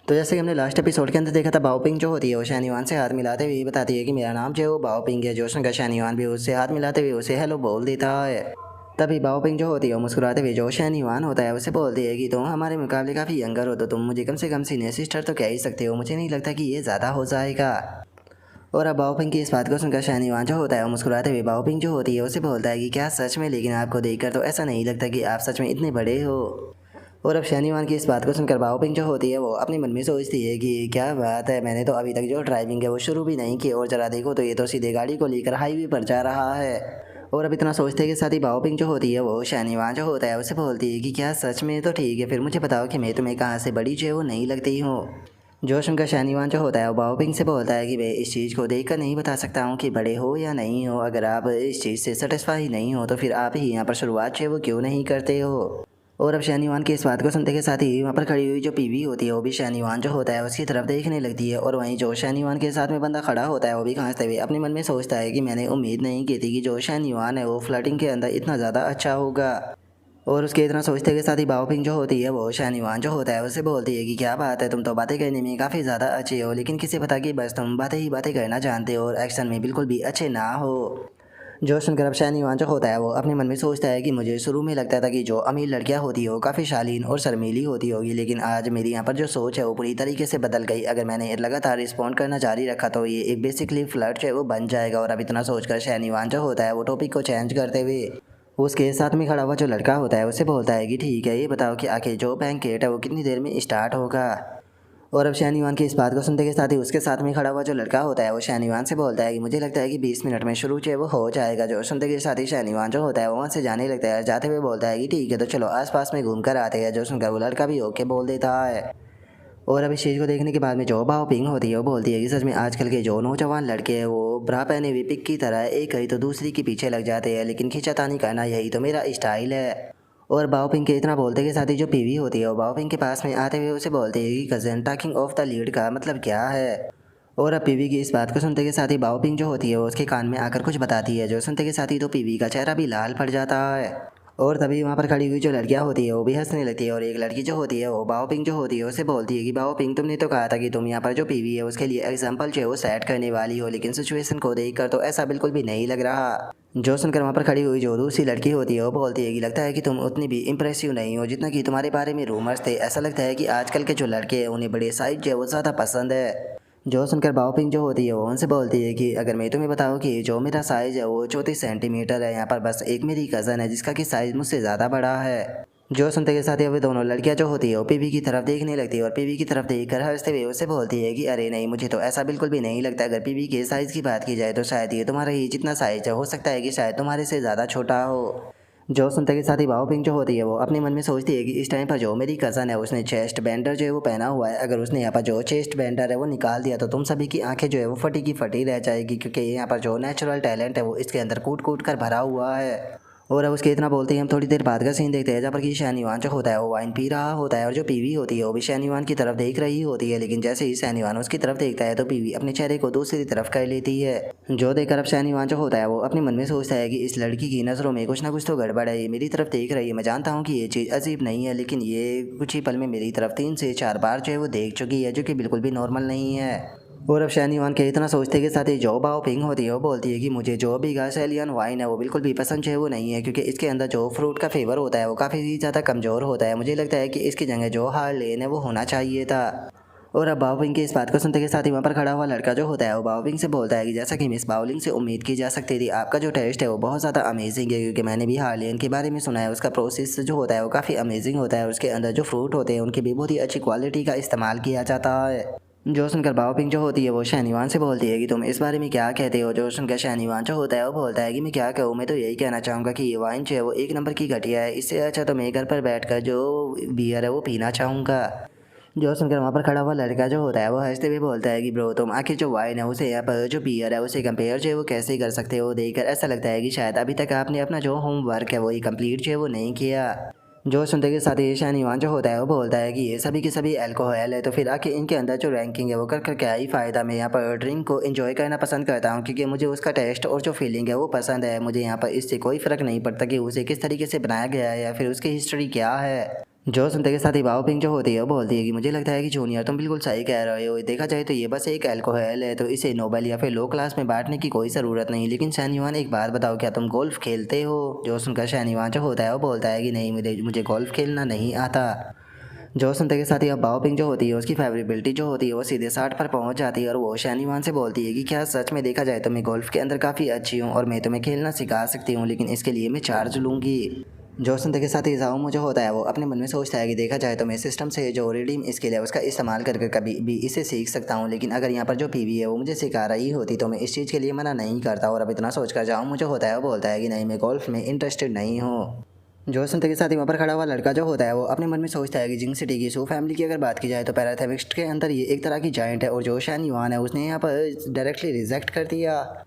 तो जैसे कि हमने लास्ट एपिसोड के अंदर देखा था, बाओपिंग जो होती है वो शानीवान से हाथ मिलाते हुए बताती है कि मेरा नाम जो है वो बाओपिंग है। जोशन का शानीवान भी उससे हाथ मिलाते हुए उसे हेलो बोल देता है। तभी बाओपिंग जो होती है वो मुस्कुराते हुए जो शानीवान होता है उसे बोलती है कि तुम हमारे मुकाबले काफ़ी यंगर हो, तो तुम मुझे कम से कम सीनियर सिस्टर तो कह ही सकते हो, मुझे नहीं लगता कि ये ज़्यादा हो जाएगा। और अब बाओपिंग की इस बात को सुनकर शानीवान जो होता है वो मुस्कुराते हुए बाओपिंग जो होती है उसे बोलता है कि क्या सच में, लेकिन आपको देखकर तो ऐसा नहीं लगता कि आप सच में इतने बड़े हो। और अब शानीवान की इस बात को सुनकर बाओपिंग जो होती है वो अपने मन में सोचती है कि क्या बात है, मैंने तो अभी तक जो ड्राइविंग है वो शुरू भी नहीं की, और जरा देखो तो ये तो सीधे गाड़ी को लेकर हाईवे पर जा रहा है। और अब इतना सोचते के साथ ही बाओपिंग जो होती है वो शानीवान जो होता है उसे बोलती है कि क्या सच में, तो ठीक है, फिर मुझे बताओ कि मैं तुम्हें कहाँ से बड़ी जो है वो नहीं लगती हूँ। जोश उनका शानीवान जो होता है वो बाओपिंग से बोलता है कि मैं इस चीज़ को देखकर नहीं बता सकता हूँ कि बड़े हो या नहीं हो, अगर आप इस चीज़ से सेटिस्फाई नहीं हो तो फिर आप ही यहाँ पर शुरुआत जो है वो क्यों नहीं करते हो। और अब शानीवान की इस बात को सुनते के साथ ही वहाँ पर खड़ी हुई जो पीवी होती है वो भी शानीवान जो होता है उसकी तरफ देखने लगती है, और वहीं जो शानीवान के साथ में बंदा खड़ा होता है वो भी खांसते हुए अपने मन में सोचता है कि मैंने उम्मीद नहीं की थी कि जो शानीवान है वो फ्लर्टिंग के अंदर इतना ज़्यादा अच्छा होगा। और उसके इतना सोचते के साथ ही बाओपिंग जो होती है वो शानीवान जो होता है उससे बोलती है कि क्या बात है, तुम तो बातें करने में काफ़ी ज़्यादा अच्छे हो, लेकिन किसी पता कि बस तुम बातें ही बातें करना जानते हो और एक्शन में बिल्कुल भी अच्छे ना हो। जो सुनकर अब शानीवान जो होता है वो अपने मन में सोचता है कि मुझे शुरू में लगता था कि जो अमीर लड़कियां होती है वो काफ़ी शालीन और शर्मीली होती होगी, लेकिन आज मेरी यहाँ पर जो सोच है वो पूरी तरीके से बदल गई। अगर मैंने लगातार रिस्पॉन्ड करना जारी रखा तो ये एक बेसिकली फ्लर्ट जो है वो बन जाएगा। और अब इतना सोचकर शानीवान जो होता है वो टॉपिक को चेंज करते हुए उसके साथ में खड़ा हुआ जो लड़का होता है उससे बोलता है कि ठीक है, ये बताओ कि आखिर जो बैंकेट है वो कितनी देर में स्टार्ट होगा। और अब शानीवान की इस बात को सुनते के साथ ही उसके साथ में खड़ा हुआ जो लड़का होता है वो शानीवान से बोलता है कि मुझे लगता है कि 20 मिनट में शुरू जो है वो हो जाएगा। जो सुनते के साथ ही शानीवान जो होता है वो वहाँ से जाने लगता है, जाते हुए बोलता है कि ठीक है, तो चलो आसपास में घूम कर आते हैं। जो सुनकर वो लड़का भी ओके बोल देता है। और अब इस चीज़ को देखने के बाद में जो बाओपिंग होती है वो बोलती है कि सच में आजकल के जो नौजवान लड़के हैं वो ब्रा पहने हुए पिक की तरह एक ही तो दूसरी के पीछे लग जाते हैं, लेकिन खींचातानी करना यही तो मेरा स्टाइल है। और बाओपिंग के इतना बोलते के साथ ही जो पीवी होती है वो बाओपिंग के पास में आते हुए उसे बोलती है कि cousin, talking of the lead का मतलब क्या है। और अब पीवी की इस बात को सुनते के साथ ही बाओपिंग जो होती है वो उसके कान में आकर कुछ बताती है। जो सुनते के साथ ही तो पीवी का चेहरा भी लाल पड़ जाता है। और तभी वहाँ पर खड़ी हुई जो लड़कियाँ होती है वो भी हंसने लगती है, और एक लड़की जो होती है वो बाओपिंग जो होती है उसे बोलती है कि बाओपिंग, तुमने तो कहा था कि तुम यहाँ पर जो पीवी है उसके लिए एग्जाम्पल जो है वो सेट करने वाली हो, लेकिन सिचुएशन को देखकर तो ऐसा बिल्कुल भी नहीं लग रहा। जो सुनकर वहाँ पर खड़ी हुई जो दूसरी लड़की होती है वो बोलती है कि लगता है कि तुम उतनी भी इंप्रेसिव नहीं हो जितना कि तुम्हारे बारे में रूमर्स थे। ऐसा लगता है कि आजकल के जो लड़के हैं उन्हें बड़े साइज जो है वो ज़्यादा पसंद है। जो सुनकर बाओपिंग जो होती है वो उनसे बोलती है कि अगर मैं तुम्हें बताऊं कि जो मेरा साइज़ है वो 34 सेंटीमीटर है, यहाँ पर बस एक मेरी कज़न है जिसका कि साइज़ मुझसे ज़्यादा बड़ा है। जो सुनते के साथ ही अभी दोनों लड़कियां जो होती है वो पीवी की तरफ देखने लगती है, और पीवी की तरफ देखकर हंसते हुए उससे बोलती है कि अरे नहीं, मुझे तो ऐसा बिल्कुल भी नहीं लगता। अगर पीवी के साइज़ की बात की जाए तो शायद ये तुम्हारा ही जितना साइज़ है, हो सकता है कि शायद तुम्हारे से ज़्यादा छोटा हो। जो सुनते के साथ ही बाओपिंग जो होती है वो अपने मन में सोचती है कि इस टाइम पर जो मेरी कज़न है उसने चेस्ट बैंडर जो है वो पहना हुआ है, अगर उसने यहाँ पर जो चेस्ट बैंडर है वो निकाल दिया तो तुम सभी की आंखें जो है वो फटी की फटी रह जाएगी, क्योंकि यहाँ पर जो नेचुरल टैलेंट है वो इसके अंदर कूट कूट कर भरा हुआ है। और अब उसके इतना बोलते ही हम थोड़ी देर बाद का सीन देखते हैं जहाँ पर कि शानीवान जो होता है वो वाइन पी रहा होता है, और जो पीवी होती है वो भी शानीवान की तरफ देख रही होती है, लेकिन जैसे ही शानीवान उसकी तरफ देखता है तो पीवी अपने चेहरे को दूसरी तरफ कर लेती है। जो देखकर अब शानीवान जो होता है वो अपने मन में सोचता है कि इस लड़की की नज़रों में कुछ ना कुछ तो गड़बड़ है, ये मेरी तरफ देख रही है। मैं जानता हूँ कि ये चीज़ अजीब नहीं है, लेकिन ये कुछ ही पल में मेरी तरफ 3 से 4 बार जो है वो देख चुकी है, जो कि बिल्कुल भी नॉर्मल नहीं है। और अब शानीवान के इतना सोचते के साथ ही जो बाओपिंग होती है वो बोलती है कि मुझे जो भी गार्सियन वाइन है वो बिल्कुल भी पसंद जो है वो नहीं है, क्योंकि इसके अंदर जो फ्रूट का फ्लेवर होता है वो काफ़ी ज़्यादा कमज़ोर होता है। मुझे लगता है कि इसकी जगह जो हार्लेन है वो होना चाहिए था। और अब बाओपिंग की इस बात को सुनते के साथ ही वहाँ पर खड़ा हुआ लड़का जो होता है वो बाओपिंग से बोलता है कि जैसा कि मिस बाउलिंग से उम्मीद की जा सकती थी, आपका जो टेस्ट है वो बहुत ज़्यादा अमेजिंग है, क्योंकि मैंने भी हार्लेन के बारे में सुना है। उसका प्रोसेस जो होता है वो काफ़ी अमेजिंग होता है, और उसके अंदर जो फ्रूट होते हैं उनकी भी बहुत ही अच्छी क्वालिटी का इस्तेमाल किया जाता है। जो सुनकर बाओपिंग जो होती है वो शानीवान से बोलती है कि तुम इस बारे में क्या कहते हो। जो सुनकर शानीवान जो होता है वो बोलता है कि मैं क्या कहूँ, मैं तो यही कहना चाहूँगा कि ये वाइन जो है वो एक नंबर की घटिया है, इससे अच्छा तो मैं घर पर बैठकर जो बियर है वो पीना चाहूँगा। जो सुनकर वहाँ पर खड़ा हुआ लड़का जो होता है वो हंसते हुए बोलता है कि ब्रो, तुम आखिर जो वाइन है उसे यहाँ पर जो बियर है उसे कंपेयर जो है वो कैसे कर सकते हो। देखकर ऐसा लगता है कि शायद अभी तक आपने अपना जो होमवर्क है वही कंप्लीट जो है वो नहीं किया। जो सुनते के साथ ही शानीवान जो होता है वो बोलता है कि ये सभी के सभी अल्कोहल है, तो फिर आखिर इनके अंदर जो रैंकिंग है वो कर क्या ही फ़ायदा। मैं यहाँ पर ड्रिंक को एंजॉय करना पसंद करता हूँ, क्योंकि मुझे उसका टेस्ट और जो फीलिंग है वो पसंद है। मुझे यहाँ पर इससे कोई फ़र्क नहीं पड़ता कि उसे किस तरीके से बनाया गया है या फिर उसकी हिस्ट्री क्या है। जो सुनते के साथ ही बाओ पिंग जो होती है वो बोलती है कि मुझे लगता है कि जूनियर तुम बिल्कुल सही कह रहे हो, देखा जाए तो ये बस एक अल्कोहल है, तो इसे नोबेल या फिर लो क्लास में बांटने की कोई ज़रूरत नहीं। लेकिन शैन युआन एक बात बताओ, क्या तुम गोल्फ खेलते हो? जो सुनकर शैन युआन जो होता है वो बोलता है कि नहीं, मुझे मुझे गोल्फ खेलना नहीं आता। जो सुनते के साथ ही अब बाओ पिंग जो होती है उसकी फेवरेबिलिटी जो होती है वो सीधे 60 पर पहुंच जाती है और वो शैन युआन से बोलती है कि क्या सच में देखा जाए तो मैं गोल्फ के अंदर काफ़ी अच्छी हूँ और मैं तुम्हें खेलना सिखा सकती हूँ, लेकिन इसके लिए मैं चार्ज लूँगी। जो सुनते के साथ ही जाओ जो होता है वो अपने मन में सोचता है कि देखा जाए तो मैं सिस्टम से जो रिडीम स्किल है उसका इस्तेमाल करके कभी भी इसे सीख सकता हूँ, लेकिन अगर यहाँ पर जो पीवी है वो मुझे सिखा रही होती तो मैं इस चीज़ के लिए मना नहीं करता। और अब इतना सोचकर जाओ मुझे होता है वो बोलता है कि नहीं, मैं गोल्फ में इंटरेस्टेड नहीं हूँ। जो सुनते के साथ ही वहाँ पर खड़ा हुआ लड़का जो होता है वो अपने मन में सोचता है कि जिंग सिटी की सू फैमिली की अगर बात की जाए तो पैराथेमिस्ट के अंदर ये एक तरह की जाइंट है, और जो शैन युआन है उसने यहाँ पर डायरेक्टली रिजेक्ट कर दिया,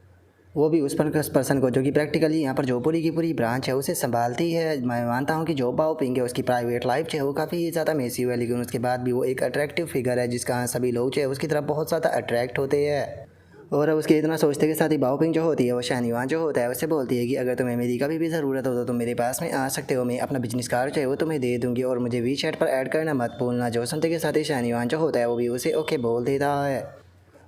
वो भी उस पर्सन को जो कि प्रैक्टिकली यहाँ पर जो पूरी की पूरी ब्रांच है उसे संभालती है। मैं मानता हूँ कि जो बाओ पिंग है उसकी प्राइवेट लाइफ है वो काफ़ी ज़्यादा मेसिव है, लेकिन उसके बाद भी वो एक अट्रैक्टिव फिगर है जिसका सभी लोग जो है उसकी तरफ बहुत ज़्यादा अट्रैक्ट होते हैं। और अब उसके इतना सोचते के साथ ही बाओ पिंग जो होती है वो शैन युआन जो होता है उससे बोलती है कि अगर तुम्हें मेरी कभी भी ज़रूरत हो तो तुम मेरे पास में आ सकते हो, मैं अपना बिजनेस कार्ड जो है वो तुम्हें दे दूँगी और मुझे वी चैट पर ऐड करना मत भूलना। जो सुनते के साथ ही शैन युआन जो होता है वो भी उसे ओके बोल देता है।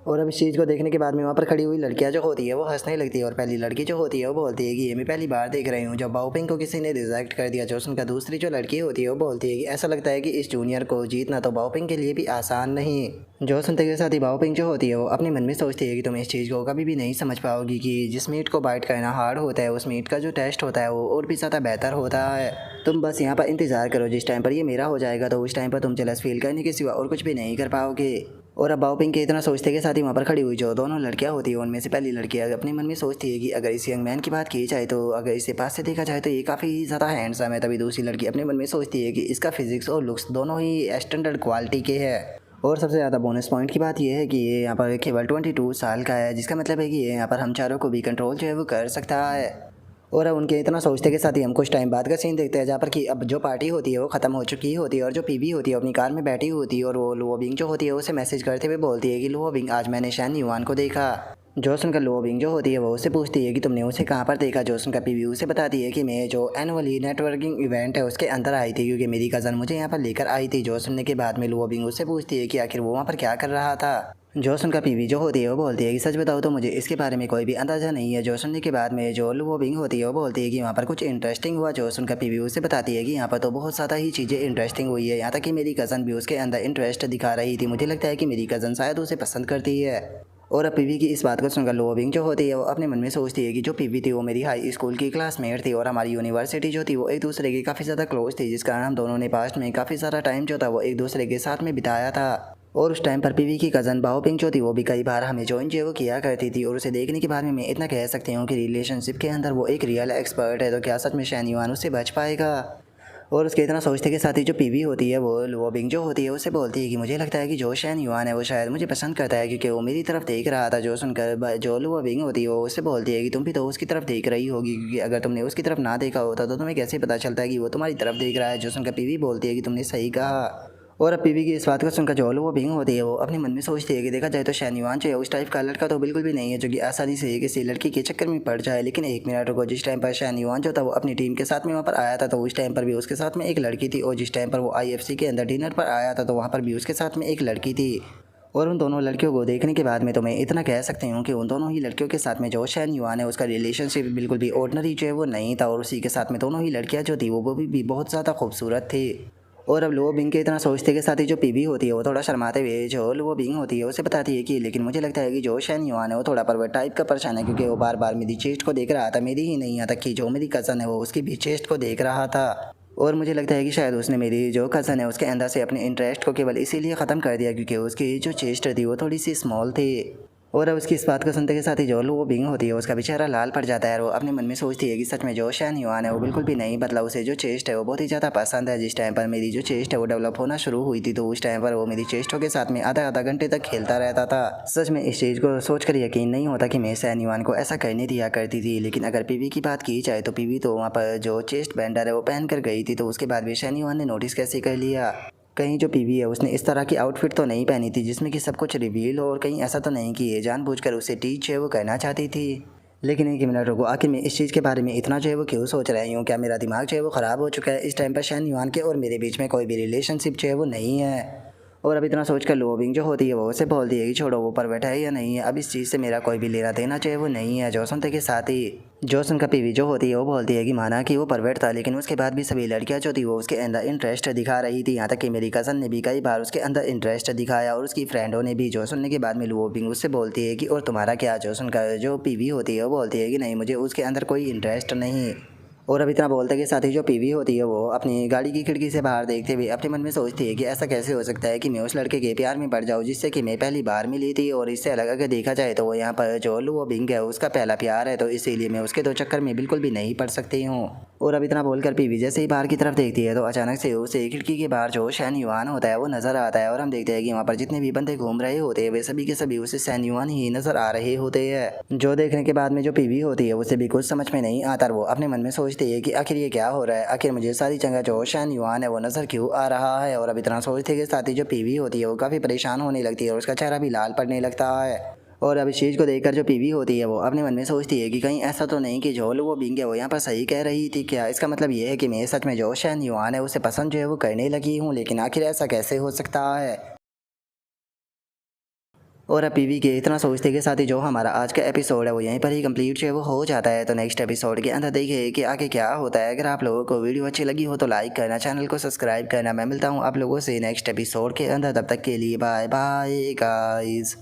और अब इस चीज़ को देखने के बाद में वहाँ पर खड़ी हुई लड़कियाँ जो होती है वो हंसने लगती है, और पहली लड़की जो होती है वो बोलती है कि ये मैं पहली बार देख रही हूँ जब बाओ पिंग को किसी ने रिजेक्ट कर दिया। जो सुनकर दूसरी जो लड़की होती है वो बोलती है कि ऐसा लगता है कि इस जूनियर को जीतना तो बाओ पिंग के लिए भी आसान नहीं। जो सुनते के साथ ही बाओ पिंग जो होती है वो अपने मन में सोचती है कि तुम इस चीज़ को कभी भी नहीं समझ पाओगी कि जिस मीट को बाइट करना हार्ड होता है उस मीट का जो टेस्ट होता है वो और भी ज़्यादा बेहतर होता है। तुम बस यहाँ पर इंतज़ार करो, जिस टाइम पर ये मेरा हो जाएगा तो उस टाइम पर तुम जेलस फील करने के सिवा और कुछ भी नहीं कर पाओगे। और अब बाओ पिंग के इतना सोचते के साथ ही वहाँ पर खड़ी हुई जो दोनों लड़कियाँ होती है उनमें से पहली लड़की अपने मन में सोचती है कि अगर इस यंग मैन की बात की जाए तो अगर इसे पास से देखा जाए तो ये काफ़ी ज़्यादा हैंडसम है। तभी दूसरी लड़की अपने मन में सोचती है कि इसका फिजिक्स और लुक्स दोनों ही स्टैंडर्ड क्वालिटी के है। और सबसे ज़्यादा बोनस पॉइंट की बात यह है कि ये यहाँ पर केवल 22 साल का है, जिसका मतलब है कि ये यहाँ पर हम चारों को भी कंट्रोल जो है वो कर सकता है। और अब उनके इतना सोचते के साथ ही हम कुछ टाइम बाद का सीन देखते हैं जहाँ पर कि अब जो पार्टी होती है वो ख़त्म हो चुकी होती है और जो पीवी होती है अपनी कार में बैठी होती है और वो लुओ बिंग जो होती है उसे मैसेज करते हुए बोलती है कि लुओ बिंग, आज मैंने शैन युआन को देखा। जो सुनकर लुओ बिंग जो होती है वो उससे पूछती है कि तुमने उसे कहाँ पर देखा। जो सुनकर पीवी उसे बताती है कि मैं जो एनुअली नेटवर्किंग इवेंट है उसके अंदर आई थी, क्योंकि मेरी कज़न मुझे यहाँ पर लेकर आई थी। जो सुनने के बाद में लुओ बिंग उससे पूछती है कि आखिर वो वहाँ पर क्या कर रहा था। जो सुनकर पीवी जो होती है वो बोलती है कि सच बताओ तो मुझे इसके बारे में कोई भी अंदाज़ा नहीं है। जो सुनने के बाद में जो लुओ बिंग होती है वो बोलती है कि वहाँ पर कुछ इंटरेस्टिंग हुआ। जो सुनकर पीवी उसे बताती है कि यहाँ पर तो बहुत ज़्यादा ही चीज़ें इंटरेस्टिंग हुई है, यहाँ तक कि मेरी कज़न भी उसके अंदर इंटरेस्ट दिखा रही थी। मुझे लगता है कि मेरी कज़न शायद उसे पसंद करती है। और अब पीवी की इस बात को सुनकर लुओ बिंग जो होती है वो अपने मन में सोचती है कि जो पीवी थी वो मेरी हाई स्कूल की क्लासमेट थी और हमारी यूनिवर्सिटी जो थी वो एक दूसरे की काफ़ी ज़्यादा क्लोज थी, जिस कारण हम दोनों ने पास्ट में काफ़ी सारा टाइम जो था वो एक दूसरे के साथ में बिताया था। और उस टाइम पर पीवी की कज़न बाओ पिंग जो थी वो भी कई बार हमें जॉइन जो वो किया करती थी, और उसे देखने के बाद में मैं इतना कह सकती हूँ कि रिलेशनशिप के अंदर वो एक रियल एक्सपर्ट है। तो क्या सच में शैन युआन उससे बच पाएगा? और उसके इतना सोचते के साथ ही जो पीवी होती है वो लुओ बिंग जो होती है उससे बोलती है कि मुझे लगता है कि जो शैन युआन है वो शायद मुझे पसंद करता है, क्योंकि वो मेरी तरफ देख रहा था। जो सुनकर जो लुओ बिंग होती है वो उससे बोलती है कि तुम भी तो उसकी तरफ देख रही होगी, क्योंकि अगर तुमने उसकी तरफ ना देखा होता तो तुम्हें कैसे पता चलता है कि वो तुम्हारी तरफ देख रहा है। जो सुनकर पीवी बोलती है कि तुमने सही कहा। और अब पीवी की इस बात को सुनकर जो लुओ बिंग होती है वो अपने मन में सोचती है कि देखा जाए तो शैन युआन जो है उस टाइप का लड़का तो बिल्कुल भी नहीं है जो कि आसानी से किसी लड़की के चक्कर में पड़ जाए। लेकिन एक मिनट रुको, जिस टाइम पर शैन युआन जो था वो अपनी टीम के साथ में वहाँ पर आया था तो उस टाइम पर भी उसके साथ में एक लड़की थी, और जिस टाइम पर वो IFC के अंदर डिनर पर आया था तो वहाँ पर भी उसके साथ में एक लड़की थी। और उन दोनों लड़कियों को देखने के बाद में तो मैं इतना कह सकती हूँ कि उन दोनों ही लड़कियों के साथ में जो शैन युआन है उसका रिलेशनशिप बिल्कुल भी ऑर्डिनरी जो है वो नहीं था, और उसी के साथ में दोनों ही लड़कियाँ जो थी वो भी बहुत ज़्यादा खूबसूरत थी। और अब लुओ बिंग के इतना सोचते के साथ ही जो पीवी होती है वो थोड़ा शर्माते हुए जो लुओ बिंग होती है उसे बताती है कि लेकिन मुझे लगता है कि जो शैन युआन है वो थोड़ा परवर्ट टाइप का परेशान है, क्योंकि वो बार बार मेरी चेस्ट को देख रहा था, मेरी ही नहीं, यहाँ तक कि जो मेरी कज़न है वो उसकी भी चेस्ट को देख रहा था। और मुझे लगता है कि शायद उसने मेरी जो कज़न है उसके अंदर से अपने इंटरेस्ट को केवल इसीलिए ख़त्म कर दिया क्योंकि उसकी जो चेस्ट थी वो थोड़ी सी स्मॉल थी। और अब उसकी इस बात को सुनते के साथ ही जो लुओ बिंग होती है उसका बेचारा लाल पड़ जाता है, और वो अपने मन में सोचती है कि सच में जो शैन युआन है वो बिल्कुल भी नहीं बदला, उसे जो चेस्ट है वो बहुत ही ज़्यादा पसंद है। जिस टाइम पर मेरी जो चेस्ट है वो डेवलप होना शुरू हुई थी तो उस टाइम पर वो मेरी चेस्टों के साथ में आधा आधा घंटे तक खेलता रहता था। सच में इस चीज़ को सोच कर यकीन नहीं होता कि मैं शैन युआन को ऐसा करने दिया करती थी। लेकिन अगर पीवी की बात की जाए तो पीवी तो वहाँ पर जो चेस्ट बैंडर है वो पहन कर गई थी, तो उसके बाद भी शैन युआन ने नोटिस कैसे कर लिया? कहीं जो पीवी है उसने इस तरह की आउटफिट तो नहीं पहनी थी जिसमें कि सब कुछ रिवील हो, और कहीं ऐसा तो नहीं कि ये जानबूझकर उसे टीच है वो करना चाहती थी? लेकिन एक मिनट रुको, आखिर मैं इस चीज़ के बारे में इतना जो है वो क्यों सोच रही हूँ? क्या मेरा दिमाग जो है वो ख़राब हो चुका है? इस टाइम पर शैन युआन के और मेरे बीच में कोई भी रिलेशनशिप जो है वो नहीं है। और अब इतना सोच कर लो बिंग जो होती है वो उसे बोलती है कि छोड़ो वो परवर्ट है या नहीं है, अब इस चीज़ से मेरा कोई भी लेना देना जो है वो नहीं है। जोसन के साथ ही जोसन का पीवी जो होती है वो बोलती है कि माना कि वो परवर्ट था, लेकिन उसके बाद भी सभी लड़कियां जो थी वो उसके अंदर इंटरेस्ट दिखा रही थी। यहाँ तक कि मेरी कज़न ने भी कई बार उसके अंदर इंटरेस्ट दिखाया और उसकी फ्रेंडों ने भी। जो सुनने के बाद में लो बिंग उससे बोलती है कि और तुम्हारा क्या? जोसन का जो पीवी होती है वो बोलती है कि नहीं, मुझे उसके अंदर कोई इंटरेस्ट नहीं। और अब इतना बोलते के साथ ही जो पीवी होती है वो अपनी गाड़ी की खिड़की से बाहर देखते हुए अपने मन में सोचती है कि ऐसा कैसे हो सकता है कि मैं उस लड़के के प्यार में पड़ जाऊँ जिससे कि मैं पहली बार मिली थी। और इससे अलग अगर देखा जाए तो वो यहाँ पर जो लुओ बिंग है उसका पहला प्यार है, तो इसीलिए मैं उसके दो चक्कर में बिल्कुल भी नहीं पड़ सकती हूँ। और अब इतना बोलकर पीवी जैसे ही बाहर की तरफ देखती है तो अचानक से उसे खिड़की के बाहर जो शैन युआन होता है वो नजर आता है। और हम देखते हैं कि वहाँ पर जितने भी बंदे घूम रहे होते हैं वे सभी के सभी उसे शैन युआन ही नजर आ रहे होते हैं। जो देखने के बाद में जो पीवी होती है उसे भी कुछ समझ में नहीं आता और वो अपने मन में सोचती है कि आखिर ये क्या हो रहा है, आखिर मुझे सारी जगह जो शैन युआन है वो नजर क्यों आ रहा है। और अब इतना सोचते के साथ ही जो पीवी होती है वो काफ़ी परेशान होने लगती है और उसका चेहरा भी लाल पड़ने लगता है। और अब इस चीज़ को देखकर जो पीवी होती है वो अपने मन में सोचती है कि कहीं ऐसा तो नहीं कि जो वो बिंग है वो यहाँ पर सही कह रही थी क्या? इसका मतलब ये है कि मैं सच में जो शैन युआन है उसे पसंद जो है वो करने लगी हूँ, लेकिन आखिर ऐसा कैसे हो सकता है? और अब पीवी के इतना सोचते के साथ ही जो हमारा आज का एपिसोड है वो यहीं पर ही कंप्लीट जो है वो हो जाता है। तो नेक्स्ट एपिसोड के अंदर देखिए कि आगे क्या होता है। अगर आप लोगों को वीडियो अच्छी लगी हो तो लाइक करना, चैनल को सब्सक्राइब करना। मैं मिलता हूँ आप लोगों से नेक्स्ट एपिसोड के अंदर, तब तक के लिए बाय बाय गाइस।